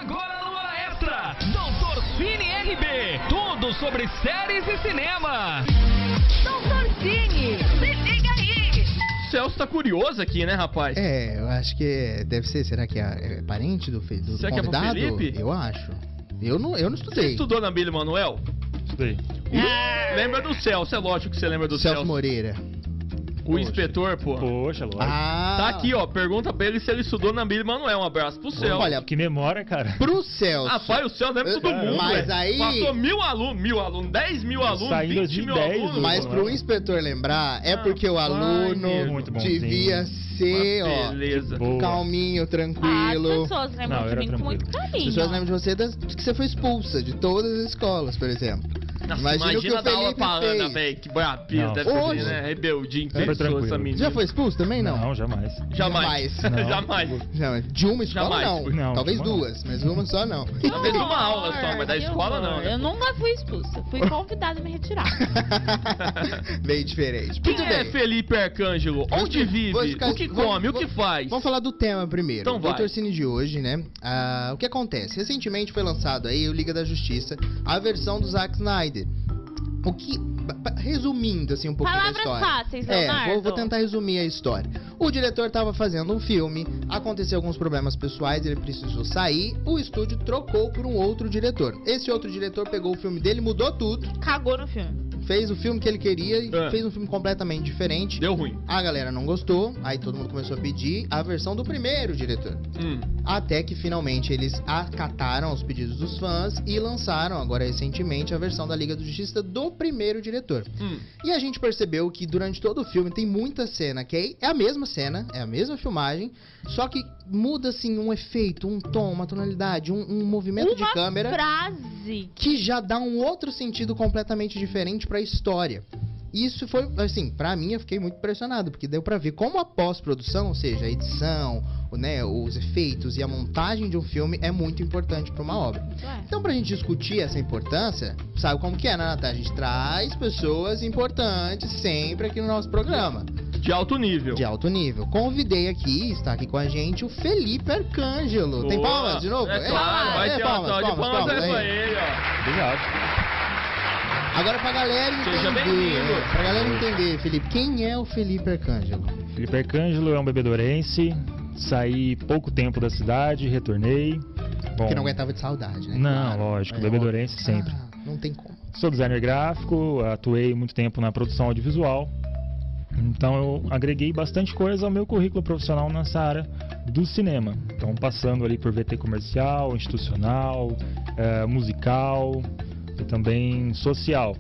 Agora no Hora Extra, Doutor Cine RB. Tudo sobre séries e cinema. Doutor Cine, se liga aí. O Celso tá curioso aqui, né, rapaz? Eu acho que deve ser. Será que é parente do Será que é pro convidado? Felipe? Eu acho. Eu não Você estudei. estudou na Billy Manuel? Estudei. Lembra do Celso, é lógico que você lembra do Celso Celso. Moreira. O inspetor, pô. Poxa, lógico. Tá aqui, ó. Pergunta pra ele se ele estudou na Billy Manuel. Um abraço pro Celso. Olha, Que memória, cara. pro Celso. Rapaz, o Celso lembra todo mundo. Mas velho. aí- Passou 1000 alunos, 10 mil alunos, Saí em 20 mil 2010, alunos. Mas pro inspetor lembrar, é porque o aluno muito bonzinho. devia ser, Uma beleza. Boa. calminho, As tranquilo. pessoas lembram Não, de era mim com tranquilo. muito As carinho. pessoas lembram de você que você foi expulsa de todas as escolas, por exemplo. Nossa, Imagina o que o dar aula Felipe pra Ana, fez. velho. Que brabia, Não. deve ser, Hoje- né? Rebeldia em Foi pessoa tranquilo. essa menina. Já foi expulso também, não? Não, jamais. Jamais. Não. Jamais. Não, de uma escola Jamais não. fui. Não, Talvez de uma não. duas, mas uma só não. Talvez uma aula só, mas da Que escola horror. não, né? Eu nunca fui expulsa. Fui convidada a me retirar. Bem diferente. Quem Muito é bem. Felipe Arcângelo? Onde vive? Vou ficar- O que vamos- come? O que faz? Vamos falar do tema primeiro. Então vai. Doutor Cine de hoje, né? O que acontece? Recentemente foi lançado aí o Liga da Justiça, a versão do Zack Snyder. O que... Resumindo, assim, um pouquinho da Palavras história. fáceis, Leonardo. Vou tentar resumir a história. O diretor estava fazendo um filme, aconteceu alguns problemas pessoais, ele precisou sair, o estúdio trocou por um outro diretor. Esse outro diretor pegou o filme dele, mudou tudo, Cagou no filme. fez o filme que ele queria e É. fez um filme completamente diferente. Deu ruim. A galera não gostou, aí todo mundo começou a pedir a versão do primeiro diretor. Até que finalmente eles acataram os pedidos dos fãs e lançaram agora recentemente a versão da Liga da Justiça do primeiro diretor. E a gente percebeu que durante todo o filme tem muita cena que é a mesma cena, é a mesma filmagem, só que muda assim um efeito, um tom, uma tonalidade, um movimento de Uma câmera frase. que já dá um outro sentido completamente diferente pra história. Isso foi, assim, pra mim eu fiquei muito impressionado, porque deu pra ver como a pós-produção, ou seja, a edição, né, os efeitos e a montagem de um filme é muito importante pra uma obra. Ué. Então, pra gente discutir essa importância, sabe como que é, né, Natália? A gente traz pessoas importantes sempre aqui no nosso programa, De alto nível. de alto nível. Convidei aqui, está aqui com a gente, o Felipe Arcângelo. Tem Boa. palmas de novo? É claro, vai ter uma salva de palmas aí pra aí. ele, ó. Obrigado. Agora pra galera entender, Seja bem-vindo. Pra galera entender, Felipe, quem é o Felipe Arcângelo? Felipe Arcângelo é um bebedorense. Saí pouco tempo da cidade, retornei. Bom, Que não aguentava de saudade, né? Não, Claro. lógico, É bebedorense óbvio. sempre. Não tem como. Sou designer gráfico, atuei muito tempo na produção audiovisual. Então eu agreguei bastante coisa ao meu currículo profissional nessa área do cinema. Então passando ali por VT comercial, institucional, musical e também social.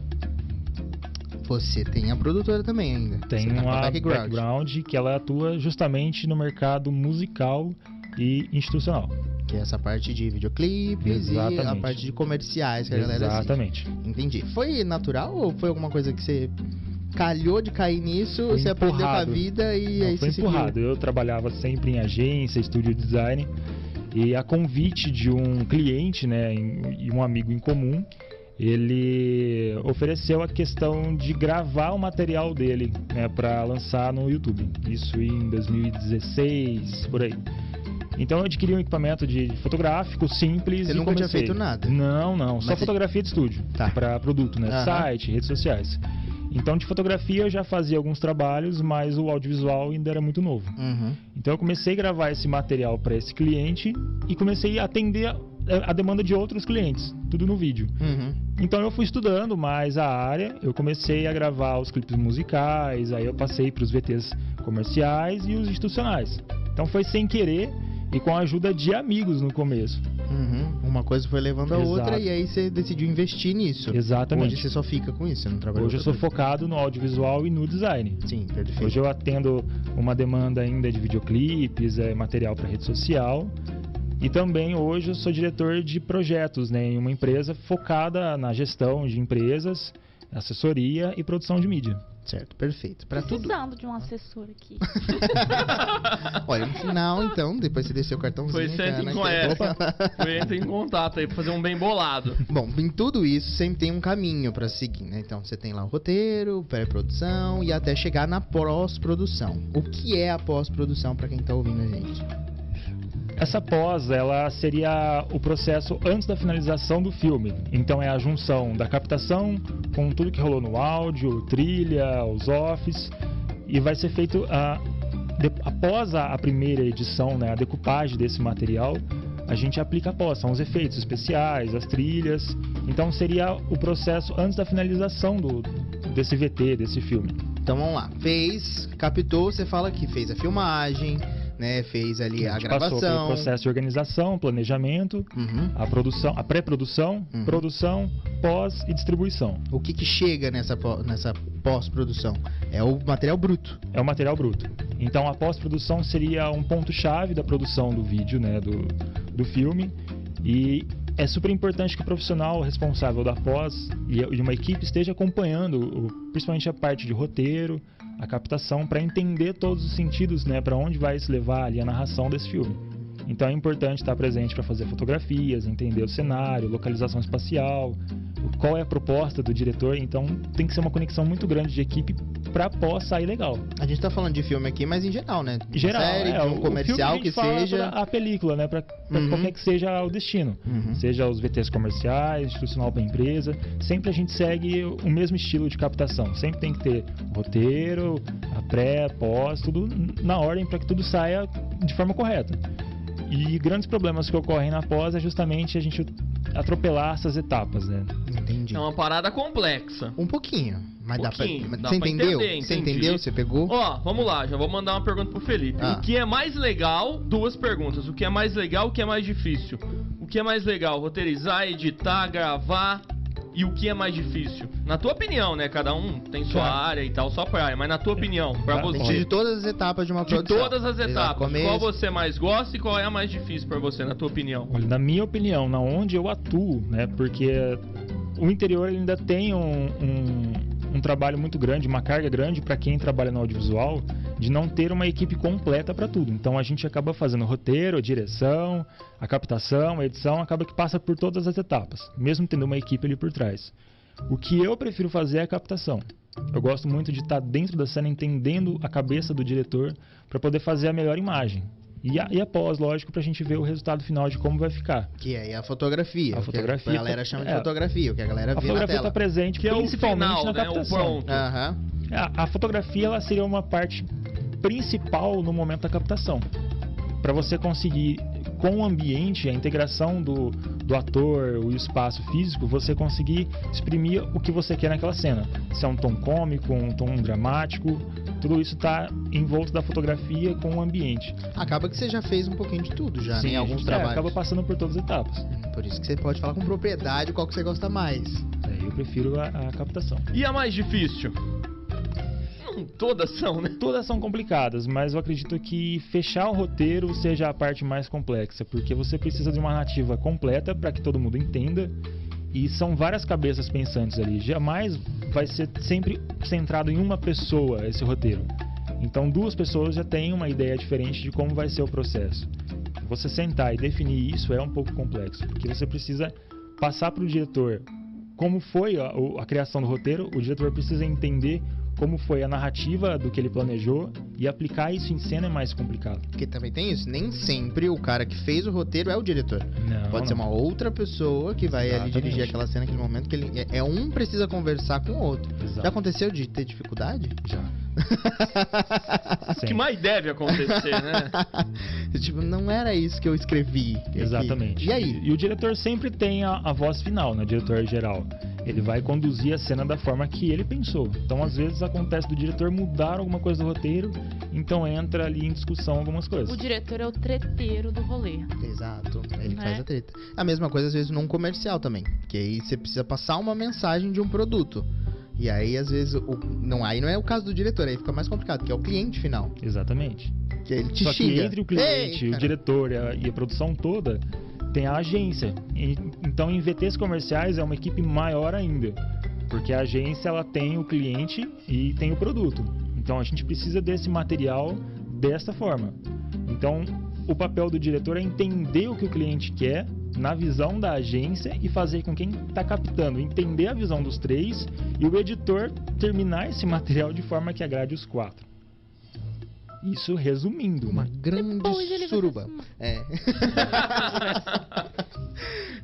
Você tem a produtora também ainda. Tem Você tá com uma background. background que ela atua justamente no mercado musical e institucional. Que é essa parte de videoclipes e a Exatamente. parte de comerciais que a galera assiste. Exatamente. Entendi. Foi natural ou foi alguma coisa que você calhou de cair nisso, Foi você aprendeu com a empurrado. vida e Não, aí foi você empurrado. Eu trabalhava sempre em agência, estúdio de design, e a convite de um cliente, né, e um amigo em comum, ele ofereceu a questão de gravar o material dele, né, para lançar no YouTube. Isso em 2016, por aí. Então eu adquiri um equipamento de fotográfico simples. Você e nunca tinha comecei. feito nada? Não. Só Mas fotografia de estúdio. Tá. Para produto, né? Aham. Site, redes sociais. Então de fotografia eu já fazia alguns trabalhos, mas o audiovisual ainda era muito novo. Uhum. Então eu comecei a gravar esse material para esse cliente e comecei a atender a demanda de outros clientes, tudo no vídeo. Uhum. Então eu fui estudando mais a área, eu comecei a gravar os clipes musicais, aí eu passei para os VTs comerciais e os institucionais. Então foi sem querer e com a ajuda de amigos no começo. Uhum. Uma coisa foi levando a outra Exato. e aí você decidiu investir nisso. Exatamente. Hoje você só fica com isso, você não trabalha Hoje eu outra sou coisa. focado no audiovisual e no design. Sim, perfeito. Hoje eu atendo uma demanda ainda de videoclipes, material para rede social. E também hoje eu sou diretor de projetos, né, em uma empresa focada na gestão de empresas, assessoria e produção de mídia. Certo, perfeito. Pra tudo. Precisando de um assessor aqui. Olha, no final, então, depois você desceu o cartãozinho. Foi cara, sempre né, com que- essa. Foi entra em contato aí pra fazer um bem bolado. Bom, em tudo isso sempre tem um caminho pra seguir, né? Então você tem lá o roteiro, pré-produção e até chegar na pós-produção. O que é a pós-produção pra quem tá ouvindo a gente? Essa pós, ela seria o processo antes da finalização do filme. Então é a junção da captação com tudo que rolou no áudio, trilha, os offs, e vai ser feito após a primeira edição, né, a decupagem desse material, a gente aplica a pós, são os efeitos especiais, as trilhas. Então seria o processo antes da finalização desse VT, desse filme. Então vamos lá, captou, você fala que fez a filmagem, né, fez ali a gravação. Passou pelo processo de organização, planejamento, a produção, a pré-produção, produção, pós e distribuição. O que chega nessa pós-produção? É o material bruto. É o material bruto. Então a pós-produção seria um ponto-chave da produção do vídeo, né, do filme, e é super importante que o profissional responsável da pós e uma equipe esteja acompanhando, principalmente a parte de roteiro, a captação, para entender todos os sentidos, né, para onde vai se levar ali a narração desse filme. Então é importante estar presente para fazer fotografias, entender o cenário, localização espacial, qual é a proposta do diretor. Então tem que ser uma conexão muito grande de equipe para pós sair legal. A gente tá falando de filme aqui, mas em geral, né? Em geral, série, de um comercial que seja a película, né? Para qualquer que seja o destino, seja os VTs comerciais, institucional para empresa, sempre a gente segue o mesmo estilo de captação. Sempre tem que ter roteiro, a pré, pós, tudo na ordem para que tudo saia de forma correta. E grandes problemas que ocorrem na pós é justamente a gente atropelar essas etapas, né? Entendi. É uma parada complexa. Um pouquinho. Mas dá pra você entendeu? Entender, você entendeu? Você pegou? Ó, vamos lá, já vou mandar uma pergunta pro Felipe. O que é mais legal? Duas perguntas. O que é mais legal, o que é mais difícil? O que é mais legal? Roteirizar, editar, gravar? E o que é mais difícil? Na tua opinião, né? Cada um tem sua área e tal, sua praia. Mas na tua opinião, pra você. De todas as etapas de uma produção. De todas as etapas. Qual você mais gosta e qual é a mais difícil pra você, na tua opinião? Olha, na minha opinião, na onde eu atuo, né? Porque o interior ainda tem um trabalho muito grande, uma carga grande para quem trabalha no audiovisual, de não ter uma equipe completa para tudo. Então a gente acaba fazendo roteiro, a direção, a captação, a edição, acaba que passa por todas as etapas, mesmo tendo uma equipe ali por trás. O que eu prefiro fazer é a captação. Eu gosto muito de estar dentro da cena, entendendo a cabeça do diretor para poder fazer a melhor imagem. E após, lógico, pra gente ver o resultado final de como vai ficar. Que é a fotografia. A fotografia. A galera chama de fotografia, o que a galera vê na tela. A fotografia tá presente, que principalmente é o final, na né? captação. O pronto. A fotografia, ela seria uma parte principal no momento da captação. Para você conseguir, com o ambiente, a integração do ator, o espaço físico, você conseguir exprimir o que você quer naquela cena. Se é um tom cômico, um tom dramático, tudo isso está envolto da fotografia com o ambiente. Acaba que você já fez um pouquinho de tudo já, né? Em alguns trabalhos. Acaba passando por todas as etapas. Por isso que você pode falar com propriedade qual que você gosta mais. Eu prefiro a captação. E a mais difícil? Todas são, né? Todas são complicadas, mas eu acredito que fechar o roteiro seja a parte mais complexa, porque você precisa de uma narrativa completa para que todo mundo entenda, e são várias cabeças pensantes ali. Jamais vai ser sempre centrado em uma pessoa esse roteiro. Então duas pessoas já têm uma ideia diferente de como vai ser o processo. Você sentar e definir isso é um pouco complexo, porque você precisa passar para o diretor como foi a criação do roteiro, o diretor precisa entender como foi a narrativa do que ele planejou, e aplicar isso em cena é mais complicado. Porque também tem isso, nem sempre o cara que fez o roteiro é o diretor. Pode ser uma outra pessoa que vai ali dirigir aquela cena naquele momento, que ele um precisa conversar com o outro. Exato. Já aconteceu de ter dificuldade? Já. Que mais deve acontecer, né? Tipo, não era isso que eu escrevi. Exatamente. E aí? E o diretor sempre tem a voz final, né? O diretor geral. Ele vai conduzir a cena da forma que ele pensou. Então, às vezes, acontece do diretor mudar alguma coisa do roteiro, então entra ali em discussão algumas coisas. O diretor é o treteiro do rolê. Exato, ele faz a treta. A mesma coisa, às vezes, num comercial também. Que aí você precisa passar uma mensagem de um produto. E aí, às vezes, aí não é o caso do diretor, aí fica mais complicado, que é o cliente final. Exatamente. Que ele te Só xinga. que entre o cliente, o diretor e a produção toda, tem a agência. Então, em VTs comerciais é uma equipe maior ainda, porque a agência ela tem o cliente e tem o produto. Então, a gente precisa desse material dessa forma. Então, o papel do diretor é entender o que o cliente quer na visão da agência e fazer com quem está captando entender a visão dos três, e o editor terminar esse material de forma que agrade os quatro. Isso resumindo. Uma Né? grande suruba.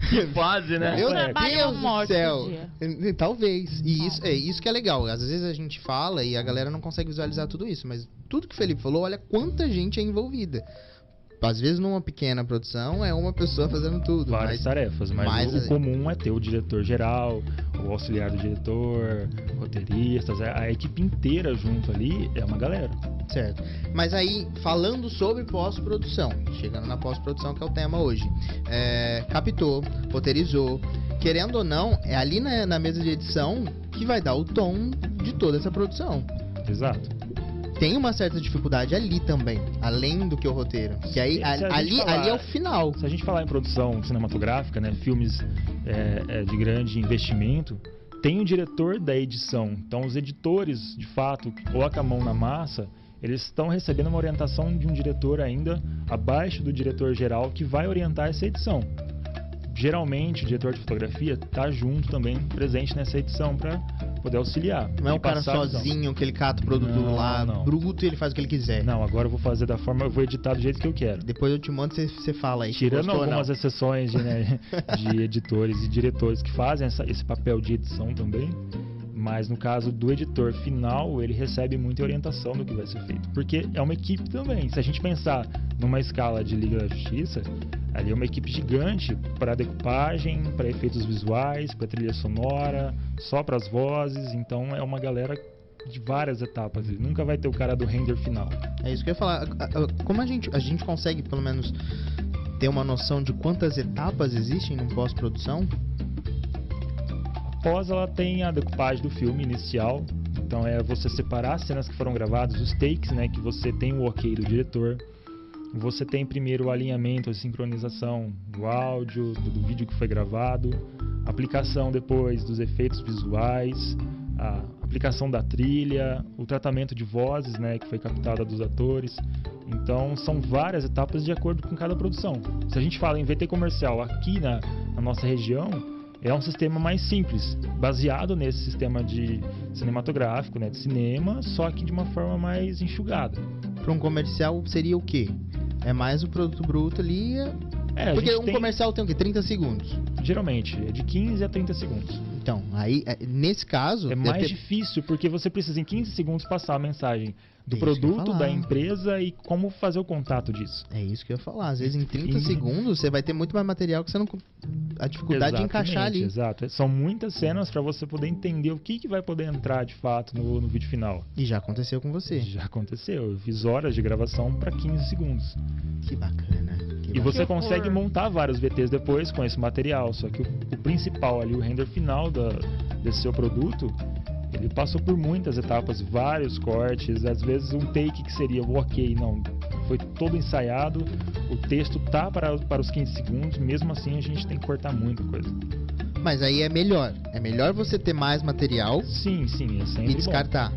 Que fase, né? Meu trabalho Deus ou do morte céu. por dia? Talvez. E isso que é legal. Às vezes a gente fala e a galera não consegue visualizar tudo isso. Mas tudo que o Felipe falou, olha quanta gente é envolvida. Às vezes numa pequena produção é uma pessoa fazendo tudo. Várias tarefas, mas o comum é ter o diretor-geral, o auxiliar do diretor, roteiristas, a equipe inteira junto ali é uma galera. Certo. Mas aí, falando sobre pós-produção, chegando na pós-produção que é o tema hoje, captou, roteirizou, querendo ou não, é ali na mesa de edição que vai dar o tom de toda essa produção. Exato. Tem uma certa dificuldade ali também, além do que o roteiro. Que aí, ali é o final. Se a gente falar em produção cinematográfica, né, filmes de grande investimento, tem o diretor da edição. Então, os editores, de fato, que colocam a mão na massa, eles estão recebendo uma orientação de um diretor ainda abaixo do diretor geral que vai orientar essa edição. Geralmente, o diretor de fotografia está junto também, presente nessa edição para poder auxiliar. Não é um cara sozinho que ele cata o produto lá, bruto, e ele faz o que ele quiser. Não, agora eu vou fazer da forma, eu vou editar do jeito que eu quero. Depois eu te mando e você fala aí. Tirando algumas exceções de editores e diretores que fazem esse papel de edição também. Mas no caso do editor final, ele recebe muita orientação do que vai ser feito. Porque é uma equipe também. Se a gente pensar numa escala de Liga da Justiça, ali é uma equipe gigante para decupagem, para efeitos visuais, para trilha sonora, só para as vozes. Então é uma galera de várias etapas. Ele nunca vai ter o cara do render final. É isso que eu ia falar. Como a gente consegue, pelo menos, ter uma noção de quantas etapas existem no pós-produção? Após ela tem a decupagem do filme inicial, então é você separar as cenas que foram gravadas, os takes, né, que você tem o ok do diretor. Você tem primeiro o alinhamento, a sincronização do áudio, do vídeo que foi gravado, aplicação depois dos efeitos visuais, a aplicação da trilha, o tratamento de vozes, né, que foi captada dos atores. Então são várias etapas de acordo com cada produção. Se a gente fala em VT comercial aqui na nossa região, é um sistema mais simples, baseado nesse sistema de cinematográfico, né, de cinema, só que de uma forma mais enxugada. Para um comercial seria o quê? É mais o produto bruto ali? Porque um comercial tem o quê? 30 segundos? Geralmente, é de 15 a 30 segundos. Então, aí, nesse caso... É mais difícil, porque você precisa em 15 segundos passar a mensagem do produto, da empresa e como fazer o contato disso. É isso que eu ia falar. Às vezes em 30 segundos você vai ter muito mais material que você não... A dificuldade de encaixar ali. Exato. São muitas cenas para você poder entender o que vai poder entrar de fato no vídeo final. E já aconteceu com você? Já aconteceu. Eu fiz horas de gravação para 15 segundos. Que bacana. E você consegue montar vários VTs depois com esse material. Só que o principal ali, o render final desse seu produto, ele passou por muitas etapas, vários cortes, às vezes um take que seria o ok, não, foi todo ensaiado, o texto tá para os 15 segundos, mesmo assim a gente tem que cortar muita coisa. Mas aí é melhor você ter mais material. Sim, é sempre e descartar.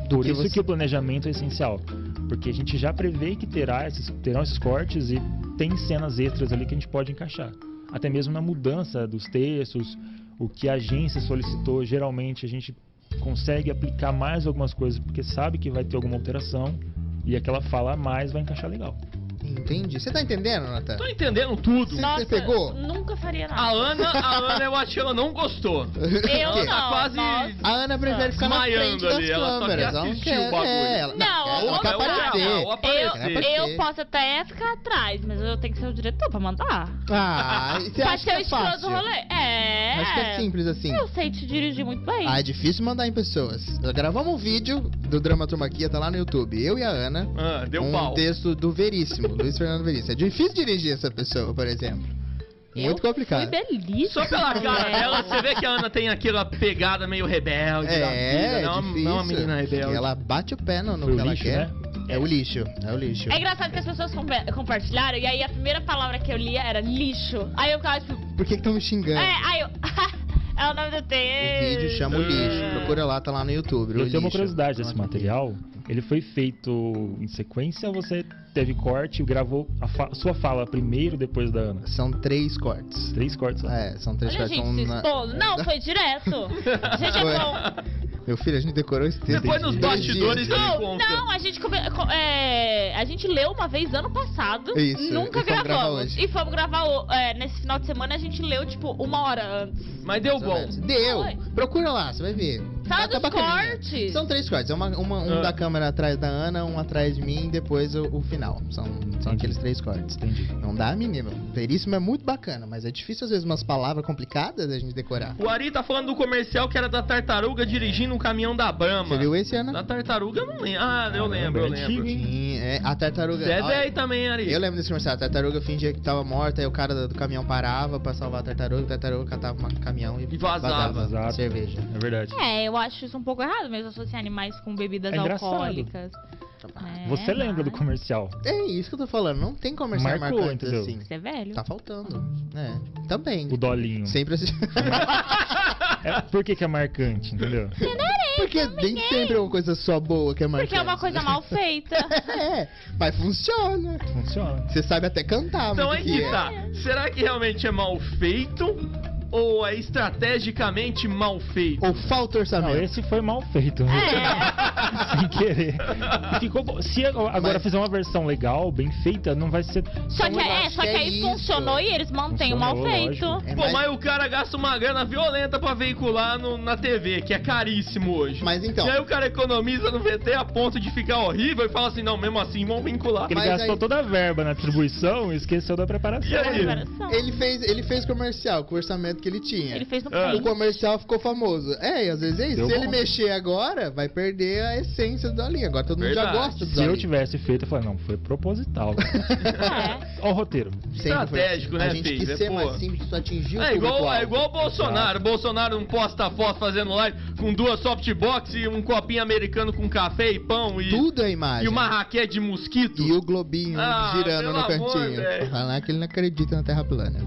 Por isso que o planejamento é essencial, porque a gente já prevê que terão esses cortes e tem cenas extras ali que a gente pode encaixar, até mesmo na mudança dos textos. O que a agência solicitou, geralmente a gente consegue aplicar mais algumas coisas porque sabe que vai ter alguma alteração e aquela fala a mais vai encaixar legal. Entendi. Você tá entendendo, Natan? Tô entendendo tudo. Nossa, você pegou? Nunca faria nada. A Ana, eu acho que ela não gostou. Eu não. Tá quase Nossa. A Ana prefere ficar na frente das ali, ela só quer câmeras. Ela não assistir quer, o bagulho. Ela quer aparecer. Eu posso até ficar atrás, mas eu tenho que ser o diretor pra mandar. Você pra acha ser que o é escroto do fácil? rolê. Acho que é simples assim. Eu sei te dirigir muito bem. É difícil mandar em pessoas. Gravamos um vídeo do Dramaturmaquia, tá lá no YouTube. Eu e a Ana. Deu pau. Texto do Veríssimo, Luiz Fernando Veríssimo. É difícil dirigir essa pessoa, por exemplo. Muito complicado. Fui belíssima. Só pela cara dela, você vê que a Ana tem aquela pegada meio rebelde da vida, difícil. Não é uma menina rebelde. Ela bate o pé no Foi que ela lixo, quer. né? É o lixo. É engraçado que as pessoas compartilharam e aí a primeira palavra que eu lia era lixo. Aí eu ficava tipo... Por que estão me xingando? Aí eu... é o nome do texto. O vídeo chama o lixo. Procura lá, tá lá no YouTube. Eu tenho uma curiosidade desse material. Ele foi feito em sequência ou você teve corte e gravou a sua fala primeiro, depois da Ana? São 3 cortes. 3 cortes? São 3 Olha, cortes. gente, vocês todos. Não, foi direto. Gente, é bom. Meu filho, a gente decorou esse texto. Depois nos bastidores ele conta. Não, a gente leu uma vez ano passado. Isso, nunca e fomos gravar gravamos. hoje. E fomos gravar nesse final de semana, a gente leu, tipo, 1 hora antes. Mas deu bom. Deu. Foi. Procura lá, você vai ver. Tá dos bacaninha. cortes. São 3 cortes. É um da câmera atrás da Ana, um atrás de mim e depois o final. São aqueles 3 cortes. Entendi. Não dá, menino. Veríssimo é muito bacana, mas é difícil às vezes umas palavras complicadas da gente decorar. O Ari tá falando do comercial que era da tartaruga dirigindo um caminhão da Brahma. Você viu esse, Ana? Da tartaruga eu não lembro. Ah, eu lembro. Sim, a tartaruga... Você é Olha, velho também, Ari. eu lembro desse comercial. A tartaruga fingia que tava morta, aí o cara do caminhão parava pra salvar a tartaruga catava um caminhão e vazava. Exato. cerveja. É verdade. Eu acho isso um pouco errado mesmo, associar animais com bebidas É engraçado. alcoólicas. Você lembra do comercial? É isso que eu tô falando. Não tem comercial Marcou, marcante entendeu? assim. Você é velho. Tá faltando. Também. O Dolinho. Sempre assim. Por que é marcante, entendeu? Porque nem sempre é uma coisa só boa que é marcante. Porque é uma coisa mal feita. Mas funciona. Funciona. Você sabe até cantar, Então muito aí que tá. Será que realmente é mal feito? Ou é estrategicamente mal feito? Ou falta orçamento. Não, esse foi mal feito. Sem querer. Ficou bom. Se agora Mas- fizer uma versão legal, bem feita, não vai ser Só tão que, legal. só que é aí isso. funcionou e eles mantêm o mal Funcionou, feito. lógico. Pô, mas o cara gasta uma grana violenta pra veicular na TV, que é caríssimo hoje. Mas então- E aí o cara economiza no VT a ponto de ficar horrível e fala assim, não, mesmo assim, vamos vincular. Porque ele Mas gastou aí- toda a verba na distribuição e esqueceu da preparação. E aí? Preparação. Ele fez comercial com o orçamento que ele tinha. Ele fez no Ah. Paint. O comercial ficou famoso. E às vezes é isso. Deu Se ele bom. mexer agora, vai perder a essência do Dolinho. Agora todo mundo já Verdade. gosta do Se eu Dolinho. tivesse feito, eu falei, não, foi proposital. É. Olha o roteiro. Sempre foi Estratégico, assim. né, A gente filho? quis É, ser pô. mais simples, só atingir o É público-alvo. igual o Bolsonaro. O Bolsonaro não posta foto fazendo live com 2 softbox e um copinho americano com café e pão e, Tudo é imagem. e uma raquete de mosquito. E o globinho Ah, girando no pelo amor, cantinho. velho. Falar que ele não acredita na Terra plana.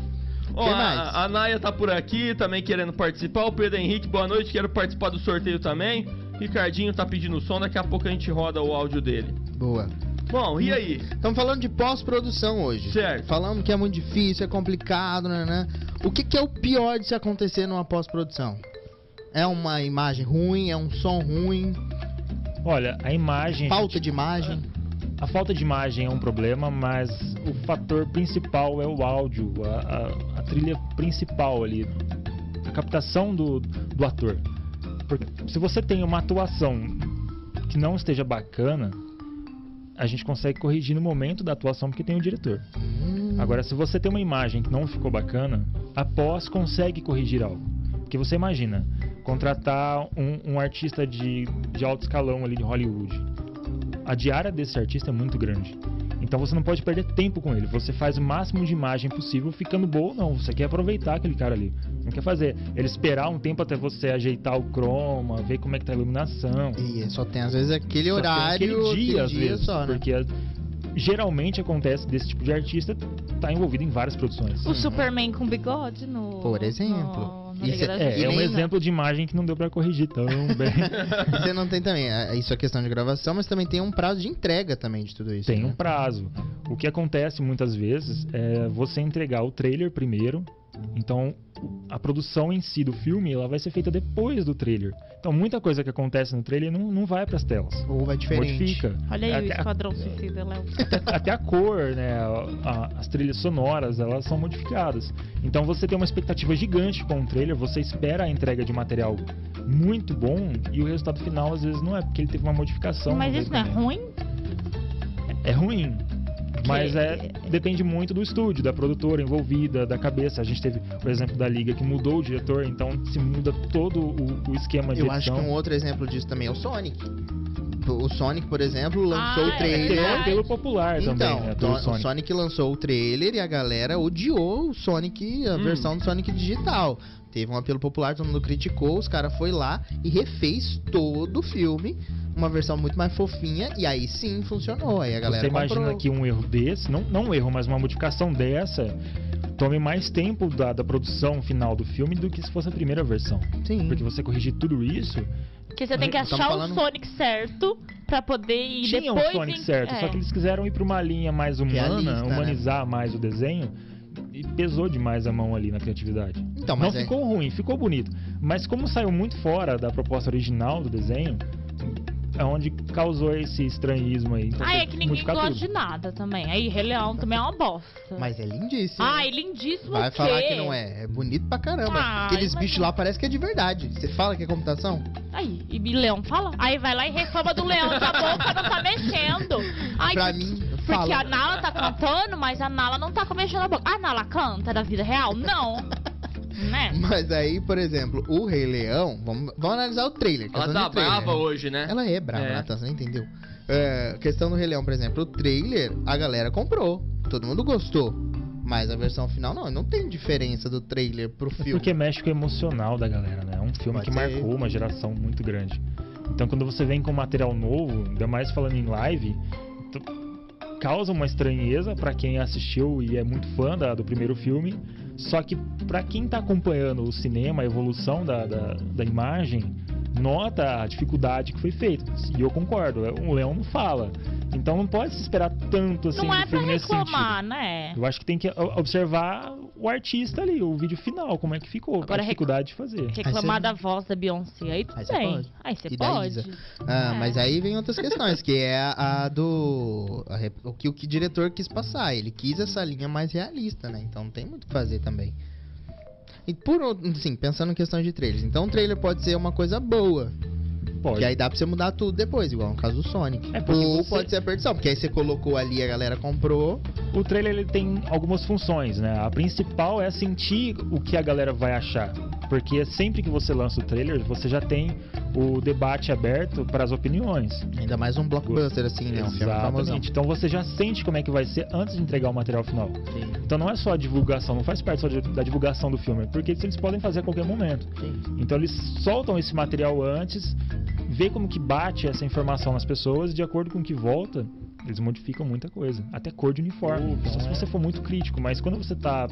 Ó, Quem mais? a Naya tá por aqui, também querendo participar. O Pedro Henrique, boa noite, quero participar do sorteio também. Ricardinho tá pedindo som, daqui a pouco a gente roda o áudio dele. Boa. Bom, e aí? Estamos falando de pós-produção hoje. Certo. Falamos que é muito difícil, é complicado, né? O que é o pior de se acontecer numa pós-produção? É uma imagem ruim? É um som ruim? Olha, a imagem... Falta de imagem? A falta de imagem é um problema, mas o fator principal é o áudio, a trilha principal ali, a captação do ator. Porque se você tem uma atuação que não esteja bacana, a gente consegue corrigir no momento da atuação porque tem o diretor. Agora, se você tem uma imagem que não ficou bacana, após consegue corrigir algo. Porque você imagina, contratar um artista de alto escalão ali de Hollywood. A diária desse artista é muito grande. Então você não pode perder tempo com ele. Você faz o máximo de imagem possível, ficando boa ou não. Você quer aproveitar aquele cara ali. Não quer fazer ele esperar um tempo até você ajeitar o croma, ver como é que tá a iluminação. E só tem às vezes aquele Só tem horário, aquele dia, às vezes, só, né? porque geralmente acontece desse tipo de artista tá envolvido em várias produções. O Superman com bigode no... Por exemplo. na Isso Liga da é Justiça. É um nem- exemplo de imagem que não deu pra corrigir tão bem. Você não tem também, isso é questão de gravação, mas também tem um prazo de entrega também de tudo isso. Tem né? um prazo. O que acontece muitas vezes é você entregar o trailer primeiro. Então, a produção em si do filme ela vai ser feita depois do trailer. Então, muita coisa que acontece no trailer não vai pras telas. Ou vai diferente. Modifica. Olha aí o Até- Esquadrão Suicida, Léo. até a cor, né, as trilhas sonoras, elas são modificadas. Então você tem uma expectativa gigante com o trailer, você espera a entrega de material muito bom e o resultado final às vezes não é, porque ele teve uma modificação. Mas no isso não é desenho. ruim? É ruim. Mas depende muito do estúdio, da produtora envolvida, da cabeça. A gente teve o exemplo da Liga que mudou o diretor, então se muda todo o esquema de Eu edição. acho que um outro exemplo disso também é o Sonic. O Sonic, por exemplo, lançou o é trailer. Tem o verdade. apelo popular Então, também, né, pelo o Sonic. Sonic lançou o trailer e a galera odiou o Sonic, a versão do Sonic digital. Teve um apelo popular, todo mundo criticou, os caras foi lá e refez todo o filme, uma versão muito mais fofinha, e aí sim funcionou. Aí a galera Você imagina comprou. que um erro desse, não um erro, mas uma modificação dessa, tome mais tempo da produção final do filme do que se fosse a primeira versão. Sim. Porque você corrigir tudo isso, Porque você tem que Estamos achar falando- o Sonic certo pra poder ir tinha depois... um Sonic certo, é. só que eles quiseram ir pra uma linha mais humana, Realista, né? humanizar mais o desenho, e pesou demais a mão ali na criatividade. Então, não mas ficou ruim, ficou bonito. Mas como saiu muito fora da proposta original do desenho, é onde causou esse estranhismo aí. Então, É que ninguém gosta de nada também. Aí Rei Leão também é uma bosta. Mas é lindíssimo. Lindíssimo. Vai o quê? falar que não é. É bonito pra caramba. Aqueles bichos lá parece que é de verdade. Você fala que é computação? Aí, e leão fala? Aí vai lá e reclama do leão que a boca não tá mexendo. Pra mim, porque fala. a Nala tá cantando, mas a Nala não tá mexendo a boca. A Nala canta da vida real? Não. Né? Mas aí, por exemplo, o Rei Leão, vamos analisar o trailer. Ela tá brava hoje, né? Ela é brava, Natan, você não entendeu? Questão do Rei Leão, por exemplo, o trailer, a galera comprou. Todo mundo gostou. Mas a versão final, não tem diferença do trailer pro filme. Porque mexe com o emocional da galera, né? É um filme que marcou uma geração muito grande. Então quando você vem com material novo, ainda mais falando em live, causa uma estranheza pra quem assistiu e é muito fã do primeiro filme. Só que pra quem tá acompanhando o cinema, a evolução da imagem, nota a dificuldade que foi feita. E eu concordo, o Leão não fala. Então não pode se esperar tanto assim não do filme nesse sentido. Não é pra reclamar, né? Eu acho que tem que observar o artista ali, o vídeo final, como é que ficou, a dificuldade de fazer. Reclamar da voz da Beyoncé, aí tudo bem. Aí você pode. Mas aí vem outras questões, que é o que o diretor quis passar. Ele quis essa linha mais realista, né? Então não tem muito o que fazer também. E assim, pensando em questão de trailers. Então o trailer pode ser uma coisa boa. Pode. Que aí dá pra você mudar tudo depois, igual no caso do Sonic. Ou pode ser a perdição, porque aí você colocou ali e a galera comprou. O trailer ele tem algumas funções, né? A principal é sentir o que a galera vai achar. Porque sempre que você lança o trailer, você já tem o debate aberto para as opiniões. Ainda mais um blockbuster assim, né? Um filme famosão. Então você já sente como é que vai ser antes de entregar o material final. Sim. Então não é só a divulgação, não faz parte só da divulgação do filme, porque isso eles podem fazer a qualquer momento. Sim. Então eles soltam esse material antes, vê como que bate essa informação nas pessoas, e de acordo com o que volta, eles modificam muita coisa. Até cor de uniforme. Só se você for muito crítico, mas quando você tá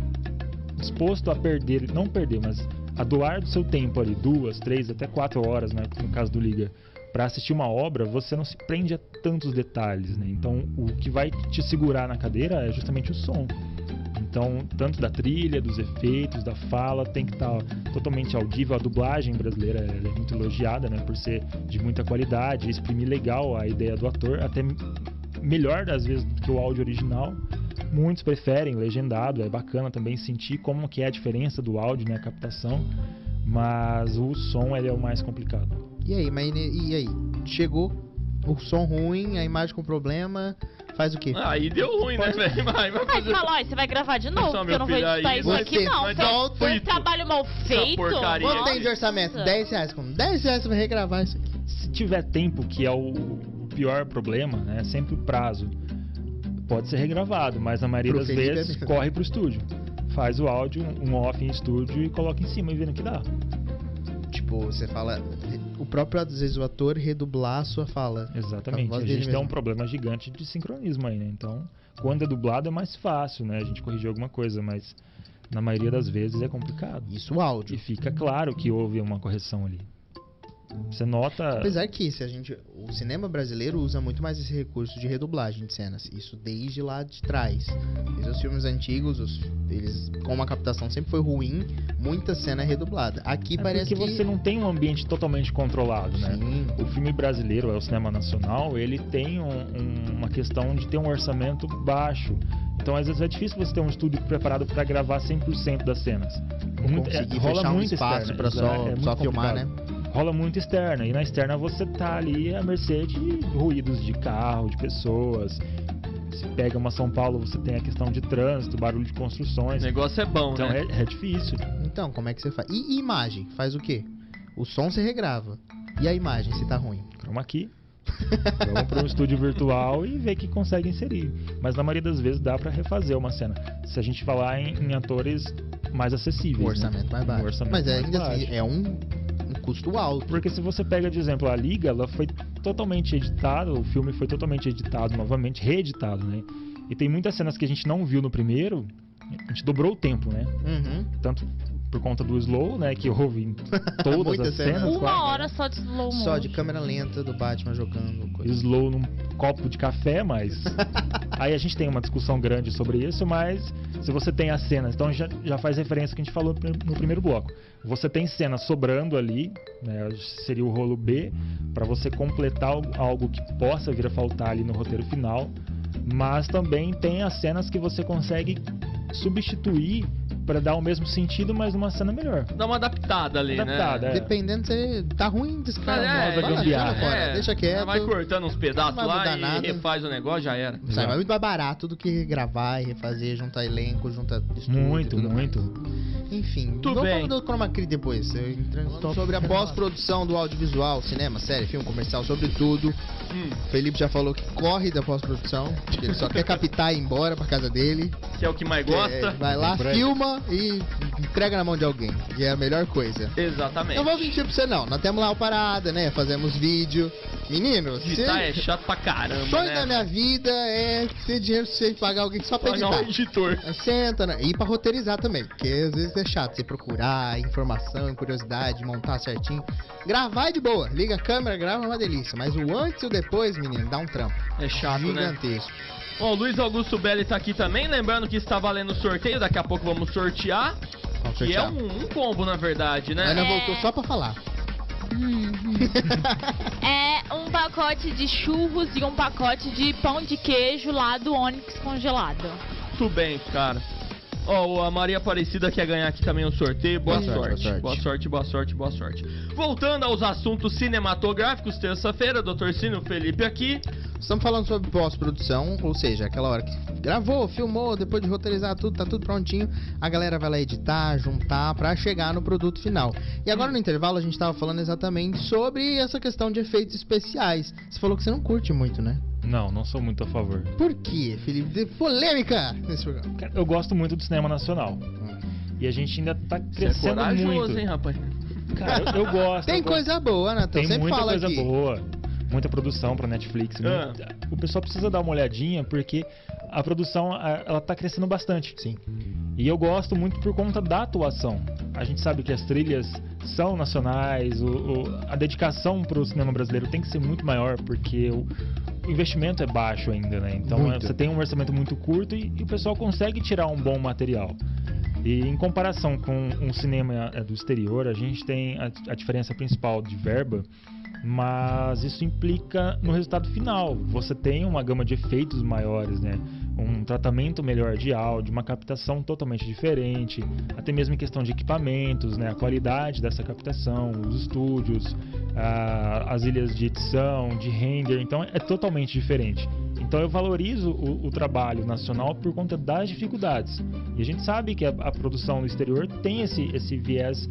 disposto a perder, não perder, mas a doar do seu tempo ali, 2, 3, até 4 horas, né, no caso do Liga, para assistir uma obra, você não se prende a tantos detalhes, né? Então, o que vai te segurar na cadeira é justamente o som. Então, tanto da trilha, dos efeitos, da fala, tem que estar totalmente audível. A dublagem brasileira é muito elogiada, né, por ser de muita qualidade, exprimir legal a ideia do ator, até melhor às vezes do que o áudio original. Muitos preferem legendado, é bacana também sentir como que é a diferença do áudio, né, a captação, mas o som ele é o mais complicado. E aí? Chegou o som ruim, a imagem com problema, faz o quê? Aí deu ruim, né, velho? Aí fala, você vai gravar de novo, porque eu não vou editar isso aqui não. Foi um trabalho mal feito. Quanto tem de orçamento? R$10. Com R$10 você vai regravar isso aqui. Se tiver tempo, que é o pior problema, né, é sempre o prazo. Pode ser regravado, mas na maioria das vezes corre pro estúdio. Faz o áudio, um off em estúdio e coloca em cima e vê no que dá. Tipo, você fala... O próprio, às vezes, o ator redublar a sua fala. Exatamente. A gente tem um problema gigante de sincronismo aí, né? Então, quando é dublado é mais fácil, né? A gente corrigir alguma coisa, mas na maioria das vezes é complicado. Isso o áudio. E fica claro que houve uma correção ali. Você nota... Apesar que o cinema brasileiro usa muito mais esse recurso de redublagem de cenas. Isso desde lá de trás. Desde os filmes antigos, eles, como a captação sempre foi ruim, muita cena é redublada. Aqui parece porque que... você não tem um ambiente totalmente controlado, né? Sim. O filme brasileiro, o cinema nacional, ele tem uma questão de ter um orçamento baixo. Então, às vezes, é difícil você ter um estúdio preparado para gravar 100% das cenas. Conseguir fechar um espaço para só filmar, né? Rola muito externa, e na externa você tá ali à mercê de ruídos de carro, de pessoas. Se pega uma São Paulo, você tem a questão de trânsito, barulho de construções. O negócio é bom, então, né? É difícil. Então, como é que você faz? E imagem? Faz o quê? O som você regrava. E a imagem, se tá ruim? Chroma key. Vamos para um estúdio virtual e ver que consegue inserir. Mas na maioria das vezes dá para refazer uma cena. Se a gente falar em atores mais acessíveis. Um orçamento mais baixo. Mas ainda assim, é um custo alto. Porque se você pega, de exemplo, a Liga, ela foi totalmente editada, o filme foi totalmente editado, novamente reeditado, né? E tem muitas cenas que a gente não viu no primeiro, a gente dobrou o tempo, né? Tanto por conta do slow, né, que houve em todas as cenas. Uma hora só de slow motion. Só de câmera lenta do Batman jogando coisa. Slow num copo de café, mas aí a gente tem uma discussão grande sobre isso, mas se você tem as cenas, então já faz referência ao que a gente falou no primeiro bloco. Você tem cenas sobrando ali, né, seria o rolo B, para você completar algo que possa vir a faltar ali no roteiro final, mas também tem as cenas que você consegue substituir para dar o mesmo sentido, mas numa cena melhor. Dá uma adaptada ali, né? Dependendo se tá ruim, gambiarra. Deixa quieto. Vai cortando uns pedaços lá e nada. refaz o negócio, já era. Sai, mas muito mais barato do que gravar e refazer, juntar elenco, juntar estúdio. Muito. Enfim, Tudo bem. Vamos do Chroma Key depois. Sobre a pós-produção do audiovisual, cinema, série, filme, comercial, sobre tudo. O Felipe já falou que corre da pós-produção, que ele só quer captar e ir embora pra casa dele. Que é o que mais gosta. Vai lá, filma e entrega na mão de alguém. E é a melhor coisa. Exatamente. Não vou mentir pra você não. Nós temos lá o Parada, né? Fazemos vídeo. Menino, editar é chato pra caramba, sonho né? da minha vida é ter dinheiro suficiente pra pagar alguém só pra editar. Pagar um editor. Senta, né? E pra roteirizar também. Porque às vezes é chato você procurar informação, curiosidade, montar certinho. Gravar é de boa. Liga a câmera, grava, é uma delícia. Mas o antes e o depois, menino, dá um trampo. É chato, gigantesco. Bom, o Luiz Augusto Belli tá aqui também, lembrando que está valendo sorteio, daqui a pouco vamos sortear. Que é um combo, na verdade, né? Ana voltou só pra falar. É um pacote de churros e um pacote de pão de queijo lá do Onix congelado. Tudo bem, cara. Ó, a Maria Aparecida quer ganhar aqui também um sorteio. Boa sorte. Boa sorte. Voltando aos assuntos cinematográficos, terça-feira, Dr. Cine, Felipe aqui. Estamos falando sobre pós-produção, ou seja, aquela hora que gravou, filmou, depois de roteirizar tudo, tá tudo prontinho, a galera vai lá editar, juntar pra chegar no produto final. E agora no intervalo a gente tava falando exatamente sobre essa questão de efeitos especiais. Você falou que você não curte muito, né? Não sou muito a favor. Por quê, Felipe? De polêmica nesse programa. Eu gosto muito do cinema nacional. E a gente ainda tá crescendo muito. Hein, rapaz? Cara, eu gosto. Tem coisa boa, Nathan. Tem sempre muita fala coisa aqui. boa. Muita produção pra Netflix. O pessoal precisa dar uma olhadinha porque a produção ela tá crescendo bastante. Sim. E eu gosto muito por conta da atuação. A gente sabe que as trilhas são nacionais, a dedicação pro cinema brasileiro tem que ser muito maior porque o investimento é baixo ainda, né? Então você tem um orçamento muito curto e o pessoal consegue tirar um bom material. E em comparação com um cinema do exterior, a gente tem a diferença principal de verba, mas isso implica no resultado final. Você tem uma gama de efeitos maiores, né? Um tratamento melhor de áudio, uma captação totalmente diferente, até mesmo em questão de equipamentos, né? A qualidade dessa captação, os estúdios, as ilhas de edição, de render, então é totalmente diferente. Então eu valorizo o trabalho nacional por conta das dificuldades. E a gente sabe que a produção no exterior tem esse viés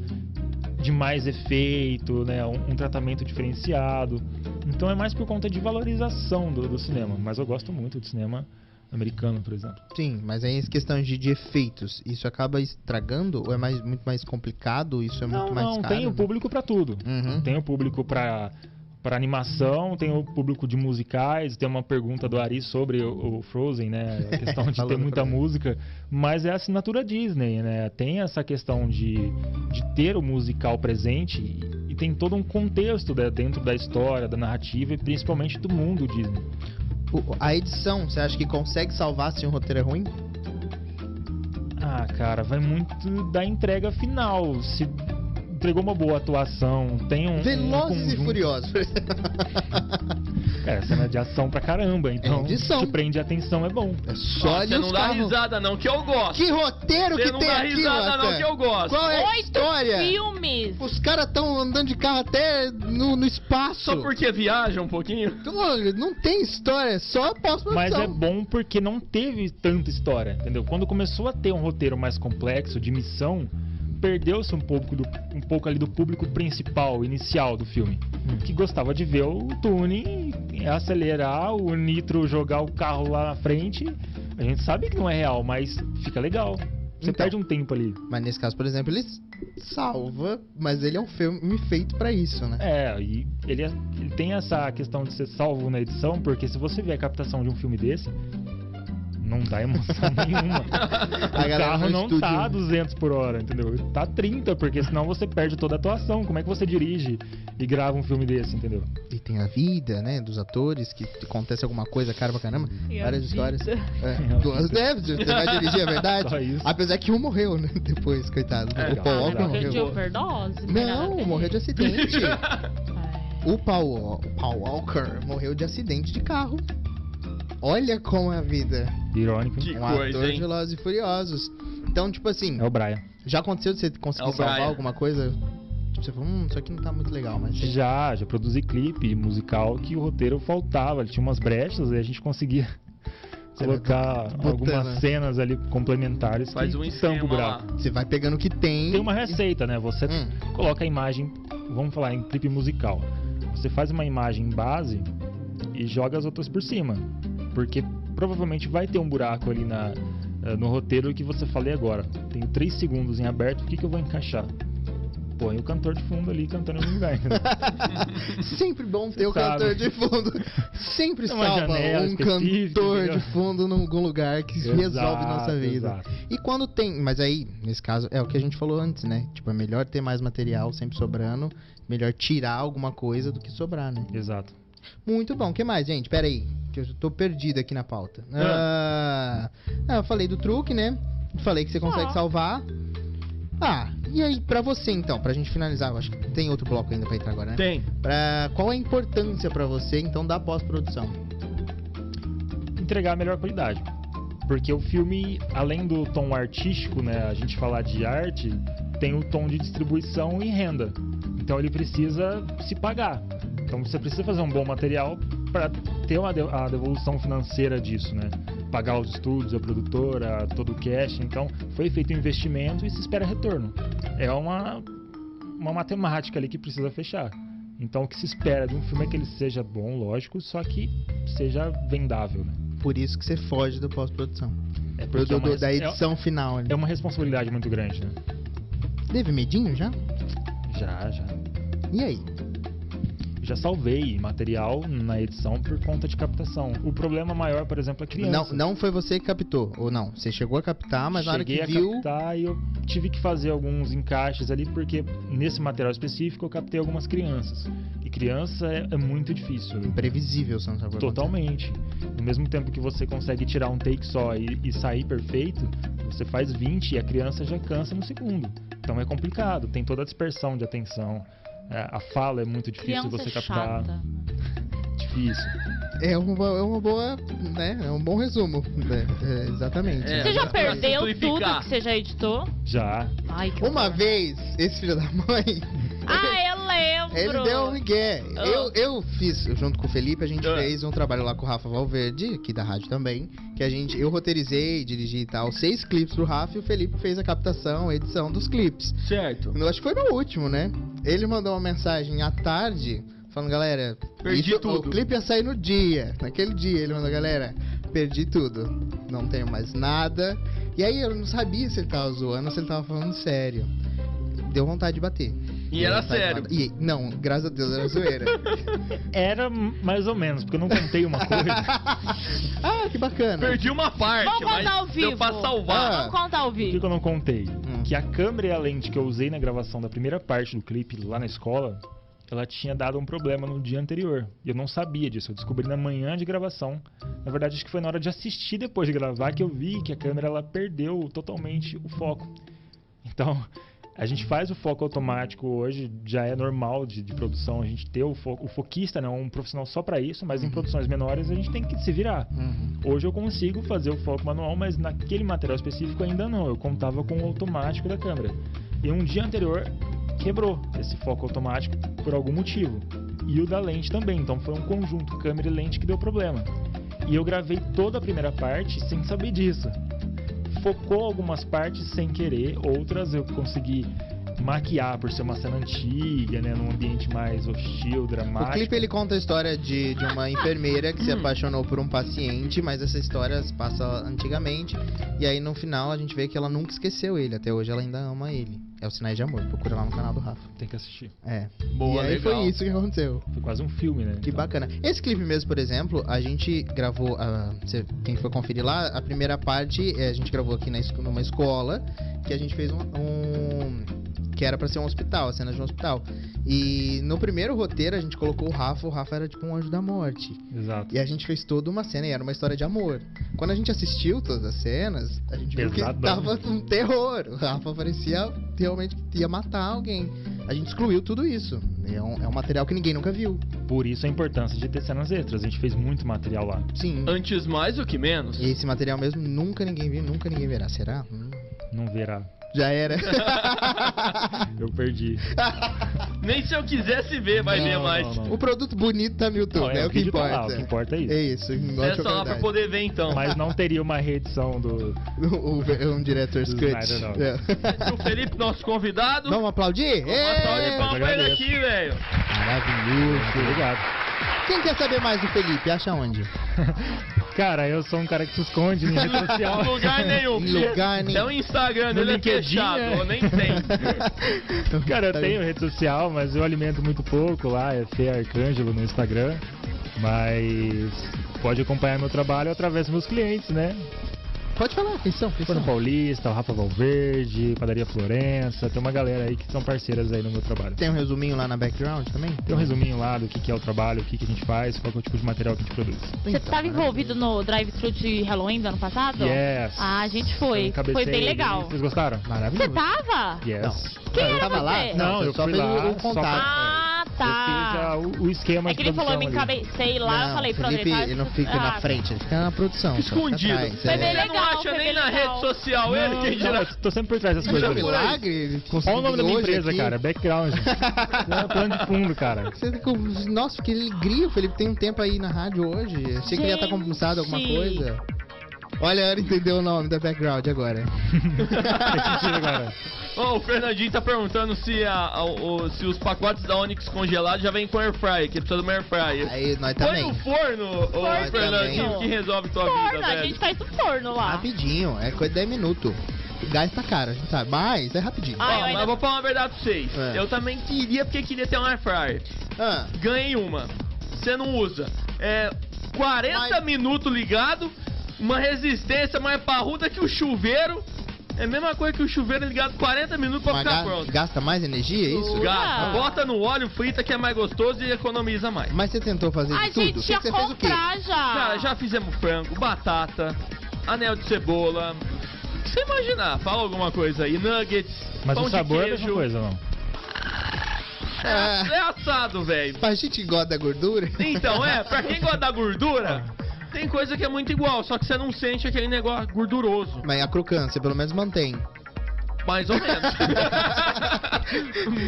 de mais efeito, né? Um tratamento diferenciado. Então é mais por conta de valorização do cinema. Mas eu gosto muito do cinema americano, por exemplo. Sim, mas aí as questões de efeitos, isso acaba estragando ou é muito mais complicado? Isso é muito mais caro? Não, tem o público para tudo. Tem o público para animação, tem o público de musicais. Tem uma pergunta do Ari sobre o Frozen, né? A questão de ter muita música, mas é a assinatura Disney, né? Tem essa questão de ter o musical presente e tem todo um contexto, né, dentro da história, da narrativa e principalmente do mundo Disney. A edição, você acha que consegue salvar se um roteiro é ruim? Ah, cara, vai muito da entrega final. Se entregou uma boa atuação, tem Velozes e Furiosos. Cara, cena de ação pra caramba, então te prende a atenção, é bom. É só você não dá risada não, que eu gosto. Que roteiro que tem aqui, Você não dá risada não, que eu gosto. Qual é a história? 8 filmes. Os caras estão andando de carro até no espaço. Só porque viaja um pouquinho? Não tem história, só pós-produção. Mas é bom porque não teve tanta história, entendeu? Quando começou a ter um roteiro mais complexo, de missão, perdeu-se um pouco ali do público principal, inicial do filme, que gostava de ver o tuning, acelerar, o Nitro jogar o carro lá na frente. A gente sabe que não é real, mas fica legal. Você perde um tempo ali. Mas nesse caso, por exemplo, ele salva, mas ele é um filme feito pra isso, né? E ele tem essa questão de ser salvo na edição, porque se você vê a captação de um filme desse, Não dá emoção nenhuma. O carro não tá a 200 por hora, entendeu? Tá 30, porque senão você perde toda a atuação. Como é que você dirige e grava um filme desse, entendeu? E tem a vida, né, dos atores, que acontece alguma coisa, cara pra caramba. Várias histórias. Você vai dirigir, é verdade? Só isso. Apesar que um morreu, né, depois, coitado. O Paul Walker Morreu de morreu. overdose? Não, morreu de acidente. O Paul Walker morreu de acidente de carro. Olha como é a vida. Irônico. Que Um coisa, ator hein? de Velozes e Furiosos. Então, tipo assim, É o Brian. já aconteceu de você conseguir É o salvar Brian. alguma coisa? Tipo, você falou, isso aqui não tá muito legal, mas... Já produzi clipe musical que o roteiro faltava. Ele tinha umas brechas e a gente conseguia colocar algumas cenas ali complementares. Faz que um tampa esquema o lá. buraco. Você vai pegando o que tem. Tem uma receita, né? Você coloca a imagem, vamos falar em clipe musical. Você faz uma imagem base e joga as outras por cima. Porque provavelmente vai ter um buraco ali no roteiro que você falei agora. Tenho 3 segundos em aberto, o que eu vou encaixar? Põe o cantor de fundo ali cantando no lugar. Sempre bom ter o Sabe. cantor de fundo. Sempre Uma salva janela um específica, cantor entendeu? de fundo em algum lugar que resolve nossa vida. Exato. E quando tem... Mas aí, nesse caso, é o que a gente falou antes, né? Tipo, é melhor ter mais material sempre sobrando. Melhor tirar alguma coisa do que sobrar, né? Exato. Muito bom. O que mais, gente? Pera aí, que eu tô perdido aqui na pauta. Eu falei do truque, né? Falei que você consegue salvar. E aí, pra você então, pra gente finalizar, eu acho que tem outro bloco ainda pra entrar agora, né? Tem. Qual a importância pra você, então, da pós-produção? Entregar a melhor qualidade. Porque o filme, além do tom artístico, né, a gente falar de arte, tem o tom de distribuição e renda. Então ele precisa se pagar. Então você precisa fazer um bom material para ter a devolução financeira disso, né? Pagar os estúdios, a produtora, todo o cash. Então foi feito um investimento e se espera retorno. É uma matemática ali que precisa fechar. Então o que se espera de um filme é que ele seja bom, lógico, só que seja vendável, né? Por isso que você foge da pós-produção. É porque Da edição final ali. é uma responsabilidade muito grande, né? Teve medinho já? Já. E aí? Já salvei material na edição por conta de captação. O problema maior, por exemplo, é criança. Não foi você que captou, ou não? Você chegou a captar, mas na hora que Cheguei viu... a captar e eu tive que fazer alguns encaixes ali, porque nesse material específico eu captei algumas crianças. E criança é muito difícil. Imprevisível, você não sabe o que vai Totalmente. No mesmo tempo que você consegue tirar um take só e sair perfeito, você faz 20 e a criança já cansa no segundo. Então é complicado, tem toda a dispersão de atenção. A fala é muito difícil Criança você captar. chata. Difícil. É uma boa, né? É um bom resumo, né? Exatamente. Você já pra perdeu simplificar. tudo que você já editou? Já. Ai, que Uma horror. vez, esse filho da mãe, Eu lembro. ele deu um migué. Eu fiz, junto com o Felipe, a gente Ah. fez um trabalho lá com o Rafa Valverde, aqui da rádio também, que eu roteirizei, dirigi e tal, 6 clipes pro Rafa e o Felipe fez a captação, a edição dos clipes. Certo. Eu acho que foi no último, né? Ele mandou uma mensagem à tarde, falando, galera, Perdi tudo. O clipe ia sair no dia. Naquele dia ele mandou, galera, perdi tudo. Não tenho mais nada. E aí eu não sabia se ele tava zoando ou se ele tava falando sério. Deu vontade de bater. E era sério. Não, graças a Deus, era zoeira. Era mais ou menos, porque eu não contei uma coisa. Ah, que bacana. Perdi uma parte, Vamos contar mas ao vivo. deu pra salvar. Vamos contar ao Por que vivo. eu não contei? Que a câmera e a lente que eu usei na gravação da primeira parte do clipe lá na escola, ela tinha dado um problema no dia anterior. E eu não sabia disso, eu descobri na manhã de gravação. Na verdade, acho que foi na hora de assistir depois de gravar que eu vi que a câmera ela perdeu totalmente o foco. Então, a gente faz o foco automático hoje, já é normal de produção a gente ter o foquista, né, um profissional só para isso, mas em produções menores a gente tem que se virar. Hoje eu consigo fazer o foco manual, mas naquele material específico ainda não, eu contava com o automático da câmera. E um dia anterior quebrou esse foco automático por algum motivo. E o da lente também, então foi um conjunto câmera e lente que deu problema. E eu gravei toda a primeira parte sem saber disso. Focou algumas partes sem querer, outras eu consegui maquiar por ser uma cena antiga, né? Num ambiente mais hostil, dramático. O clipe ele conta a história de uma enfermeira que se apaixonou por um paciente, mas essa história se passa antigamente. E aí no final a gente vê que ela nunca esqueceu ele. Até hoje ela ainda ama ele. É o Sinais de Amor. Procura lá no canal do Rafa. Tem que assistir. É. Boa, e aí legal. foi isso que aconteceu. Foi quase um filme, né? Que bacana. Esse clipe mesmo, por exemplo, a gente gravou, quem for conferir lá, a primeira parte a gente gravou aqui numa escola, que a gente fez que era pra ser um hospital, a cena de um hospital. E no primeiro roteiro a gente colocou o Rafa era tipo um anjo da morte. Exato. E a gente fez toda uma cena e era uma história de amor. Quando a gente assistiu todas as cenas, a gente viu que tava um terror. O Rafa parecia realmente que ia matar alguém. A gente excluiu tudo isso. É um material que ninguém nunca viu. Por isso a importância de ter cenas extras. A gente fez muito material lá. Sim. Antes mais do que menos. E esse material mesmo nunca ninguém viu, nunca ninguém verá. Será? Não verá. Já era. Eu perdi. Nem se eu quisesse ver, vai ver mais. Não. O produto bonito tá no YouTube, Não, é o que vídeo tá importa. lá, o que importa é isso. É isso. É só lá pra poder ver então. Mas não teria uma reedição do... Um Director's Do Cut. Snyder, não. É. O Felipe, nosso convidado. Vamos aplaudir? Uma salva de palmas pra ele agradeço. aqui, velho. Maravilhoso. Obrigado. Quem quer saber mais do Felipe? Acha onde? Cara, eu sou um cara que se esconde em rede social. Em lugar nenhum. Em lugar nenhum. É o Instagram No dele é LinkedIn, fechado, é. ou nem tem. Cara, eu tenho rede social, mas eu alimento muito pouco lá. É Fê Arcângelo no Instagram. Mas pode acompanhar meu trabalho através dos meus clientes, né? Pode falar, quem são? Forno Paulista, o Rafa Valverde, Padaria Florença. Tem uma galera aí que são parceiras aí no meu trabalho. Tem um resuminho lá na background também? Tem um resuminho lá do que é o trabalho, o que a gente faz, qual que é o tipo de material que a gente produz. Você estava envolvido no drive-thru de Halloween do ano passado? Yes. Ah, a gente foi. Eu Foi bem cabecei legal. ali. Vocês gostaram? Você Maravilhoso. tava? Yes. Não. Quem eu era tava você? lá? Não, eu só fui fez lá, o contato. Ah, Eu tá. fiz já o esquema É que ele falou, eu me produção ali. encabecei lá, eu Não, falei, pronto, Felipe, tá- ele não fica na Ah, frente, ele fica na produção. só fica Escondido. atrás, Foi bem Você legal, não acha foi nem bem na legal. rede social ele, quem Não, dirá. tô sempre por trás das Isso é coisas. um milagre, ele Qual o nome da minha conseguiu hoje empresa, aqui. cara? Background. É plano de fundo, cara. Você fica- Nossa, que alegria, o Felipe tem um tempo aí na rádio hoje. Achei que ele ia estar compensado alguma Gente. coisa. Olha, ela entendeu o nome da background agora. Faz sentido agora. Ó, o Fernandinho tá perguntando se, se os pacotes da Onix congelados já vem com air fryer, que precisa de uma air fryer. Aí nós Põe também. no forno, ô Forno Fernandinho, também. que resolve tua Forno, vida, a velho. gente faz no forno lá. Rapidinho, é coisa de 10 minutos. O gás tá caro, a gente sabe, mas é rapidinho. Ah, eu Ó, ainda- mas vou falar uma verdade pra vocês. É. Eu também queria, porque queria ter um air fryer. Ah, Ganhei uma. Você não usa. 40 Mas- minutos ligado, uma resistência mais parruda que o chuveiro. É a mesma coisa que o chuveiro ligado 40 minutos pra mas ficar pronto. gasta mais energia, é isso? Usa. Gasta. Bota no óleo, frita que é mais gostoso e economiza mais. Mas você tentou fazer A de tudo? gente ia Você fez o quê? comprar já. Cara, já fizemos frango, batata, anel de cebola. O que você imaginar? Fala alguma coisa aí. Nuggets, Mas pão o sabor de é a queijo. mesma coisa, não? É assado, velho. Pra gente que gosta da gordura. Então, pra quem gosta da gordura, tem coisa que é muito igual, só que você não sente aquele negócio gorduroso. Mas a crocância pelo menos mantém. Mais ou menos.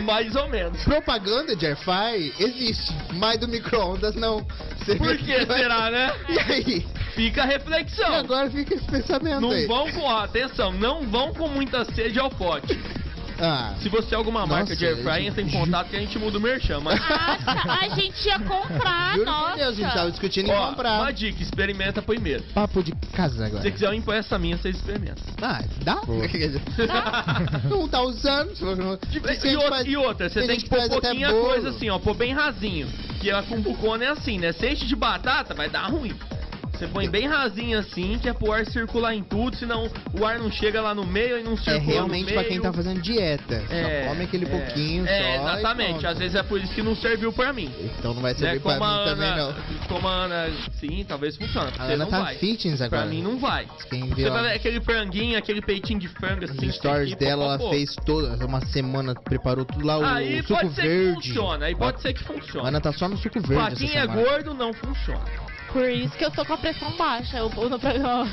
Mais ou menos. Propaganda de airfry existe, mas do micro-ondas não. Você Por vê que será, né? E aí? Fica a E reflexão. agora fica esse pensamento Não aí. vão com, atenção, não vão com muita sede ao pote. Ah, Se você é alguma marca Nossa, de airfryer, entra em contato que a gente muda o merchan. Mas, Ah, a gente ia comprar, juro nossa. por Deus, a gente tava discutindo em ó, comprar. uma dica, experimenta primeiro. Papo de casa Se agora. você quiser, eu impo essa minha, vocês experimentam. Ah, dá? Pô. Não tá usando. E outra, você tem que pôr pouquinha coisa assim, ó, pôr bem rasinho. Que a cumbucona é assim, né? Se enche de batata, vai dar ruim. Você põe bem rasinho assim, que é pro ar circular em tudo, senão o ar não chega lá no meio e não É circula realmente no meio. pra quem tá fazendo dieta. Só come aquele pouquinho só. e exatamente. pronto. Às vezes é por isso que não serviu pra mim. Então não vai Né? servir pra Como a mim também, Ana, não. como a Ana, sim, talvez funcione. Pra A você Ana não tá vai. fitness agora. Pra mim não vai. Quem Você viu vai ver aquele franguinho, aquele peitinho de frango assim. os stories aqui, dela, ela pô. fez toda uma semana, preparou tudo lá, o Aí suco pode ser que verde. funcione, aí pode ser que A funcione. Ana tá só no suco verde Pra essa quem é semana. gordo, não funciona. Por isso que eu tô com a pressão baixa, eu no programa.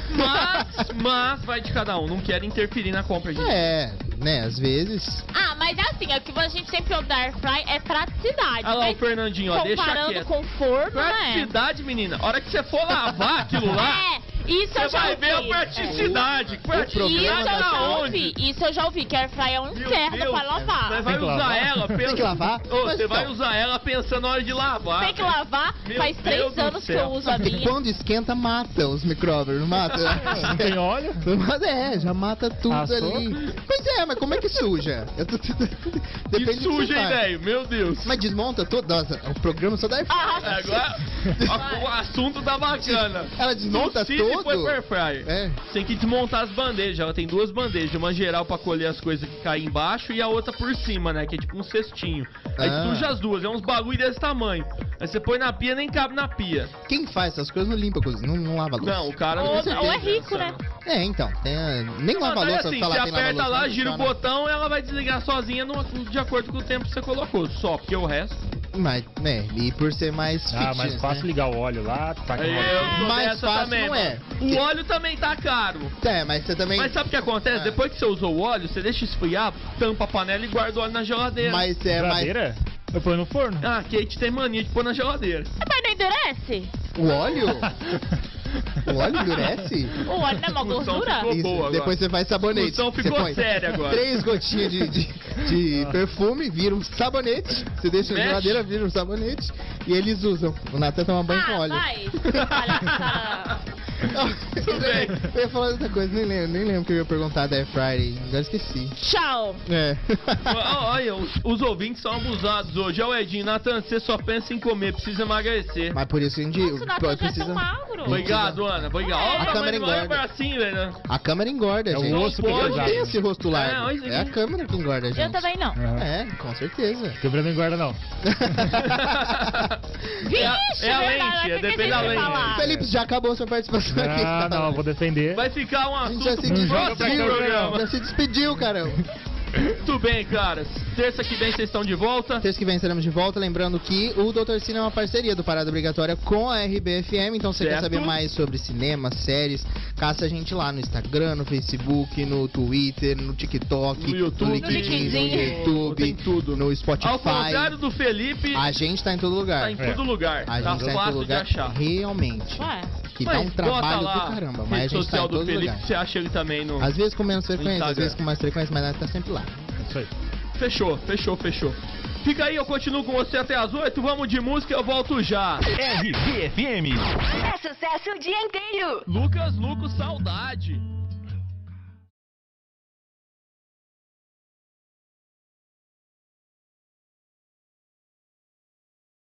Mas vai de cada um, não quero interferir na compra, gente. É, né, às vezes. Ah, mas é assim, o que a gente sempre ouve da Airfry é praticidade. Olha lá né? o Fernandinho, ó, deixa Comparando quieto. com forno, né? Praticidade, menina. A hora que você for lavar aquilo lá, Isso eu Você vai já ver a ouvi. praticidade. Isso eu já ouvi, que a airfryer é um inferno pra lavar. Você vai usar ela Tem que lavar? Você vai usar ela pensando na hora de lavar. Tem que lavar, faz 3 anos que eu uso a minha. Quando esquenta, mata os micróbios, não mata? Não tem óleo? Mas já mata tudo ali. Pois é, mas como é que suja? Que suja, hein, velho? Meu Deus. Mas desmonta tudo. Nossa, o programa só dá Agora, o assunto tá bacana. Ela desmonta tudo? Foi pro airfryer. É. Tem que desmontar as bandejas. Ela tem 2 bandejas. Uma geral pra colher as coisas que caem embaixo e a outra por cima, né? Que é tipo um cestinho. Aí suja as duas. É uns bagulho desse tamanho. Aí você põe na pia, nem cabe na pia. Quem faz essas coisas não limpa a cozinha, não lava a louça. Não, o cara não Ou é rico, né? É, então. Nem lava a louça. Assim, falar você tem lava aperta louça, lá, não gira o funciona. botão, ela vai desligar sozinha de acordo com o tempo que você colocou. Só, porque o resto... Mas, e por ser mais fitness, mais fácil né? ligar o óleo lá, tá com Eu sou Mais dessa fácil também, não é. mano. O óleo também tá caro. É, mas você também... Mas sabe o que acontece? Depois que você usou o óleo, você deixa esfriar, tampa a panela e guarda o óleo na geladeira. Mas é mais... geladeira? Eu ponho no forno. Ah, Kate tem mania de pôr na geladeira. Mas não endurece? O óleo? O óleo endurece? O óleo não é uma gordura? Ficou Isso, boa agora. depois você faz sabonete. A discussão Você ficou põe séria agora. 3 gotinhas de perfume, vira um sabonete. Você deixa na Mexe. geladeira, vira um sabonete. E eles usam. O Natan toma banho com óleo. Vai. Palhaçada. Tudo bem. Eu ia falar outra coisa, nem lembro o que eu ia perguntar da Airfryer. Agora esqueci. Tchau. É. Olha, os ouvintes são abusados hoje. Olha o Edinho, Nathan, você só pensa em comer, precisa emagrecer. Mas por isso a gente Nossa, o Natan já é precisa... tão magro. Obrigado, Ana. Obrigado. Olha A o tamanho câmera do olha o engorda. bracinho, velho. A câmera engorda, É o gente. osso que pode. Eu não engorda. tenho esse rosto largo. olha isso aqui. É a câmera que engorda, gente. Eu também não. Aham. É, com certeza. Quebra não engorda, não. Vixe, É a verdade, lente, eu depende da esqueci de lente. falar. Felipe, já acabou sua participação aqui. Ah, não, eu vou defender. Vai ficar um A gente já assunto se pro próximo despediu, programa. já se despediu, caramba. Tudo bem, caras. Terça que vem vocês estão de volta. Terça que vem estaremos de volta, lembrando que o Doutor Cine é uma parceria do Parada Obrigatória com a RBFM, então se você quer Certo. saber mais sobre cinema, séries, caça a gente lá no Instagram, no Facebook, no Twitter, no TikTok, No YouTube. LinkedIn, No no YouTube, Tem tudo. no Spotify. Ao contrário do Felipe, A gente tá em todo lugar. tá em todo lugar. A Tá gente tá em todo fácil de lugar, achar. realmente. Ué, Que dá Mas um bota trabalho lá, do caramba, mas a rede gente tá social em do todo Felipe, lugar. você acha ele também no... Às vezes com menos frequência, Instagram. às vezes com mais frequência, mas nós tá sempre lá. Isso aí. Fechou. Fica aí, eu continuo com você até as 8. Vamos de música, eu volto já. RBFM. É sucesso o dia inteiro. Lucas Luco, saudade.